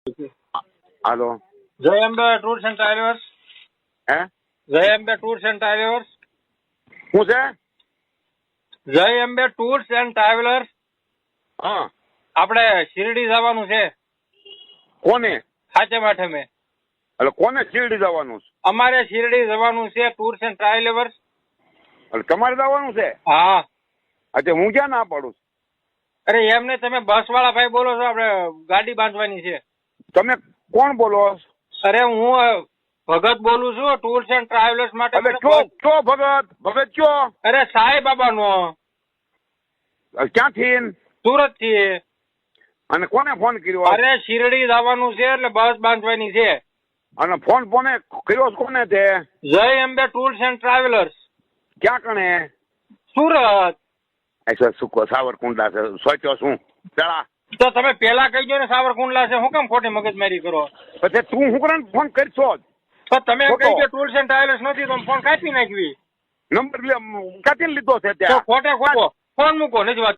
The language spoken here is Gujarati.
હાલો. જય અંબે ટૂર્સ એન્ડ ટ્રાવેલર્સ. હે જય અંબે ટૂર્સ એન્ડ ટ્રાવેલર્સ. શું છે? જય અંબે ટૂર્સ એન્ડ ટ્રાવેલર્સ. હા. આપણે શિરડી જવાનું છે કોને? સાચે માઠમે. એટલે કોને શિરડી જવાનું છે? અમારે શિરડી જવાનું છે ટૂર્સ એન્ડ ટ્રાવેલર્સ. એટલે તમારે જવાનું છે? હા. અચ્છા, હું ક્યાં ના પાડું છું? અરે એમને તમે બસ વાળા ભાઈ બોલો છો? આપણે ગાડી બાંધવાની છે. તમે કોણ બોલો? અરે હું ભગત બોલું છું ટૂર્સ એન્ડ ટ્રાવેલર્સ માટે. એટલે કયો ભગત કયો? અરે સાંઈ બાબા નો. ક્યાંથી? સુરત થી. અને કોને ફોન કર્યો? અરે શિરડી જવાનું છે એટલે બસ બાંધવાની છે. અને ફોન કર્યો છે કોને તે? જય અંબે ટૂર્સ એન્ડ ટ્રાવેલર્સ. ક્યાં કણે? સુરત. અચ્છા, સુકો સાવરકુંડલા છે. સોચ્યો શું પેલા? તો તમે પેલા કહી દો ને સાવરકુંડલા છે. હું કેમ ખોટી મગજમારી કરો? પછી તું શું કરે ફોન કરશો? તો તમે ખોટો. કહી દો ટૂર્સ એન્ડ ટ્રાવેલર્સ નથી તો ફોન કાપી નાખવી. નંબર ક્યાંથી લીધો છે તો ત્યાં? ખોટે ખોટો ફોન મૂકો નથી વાત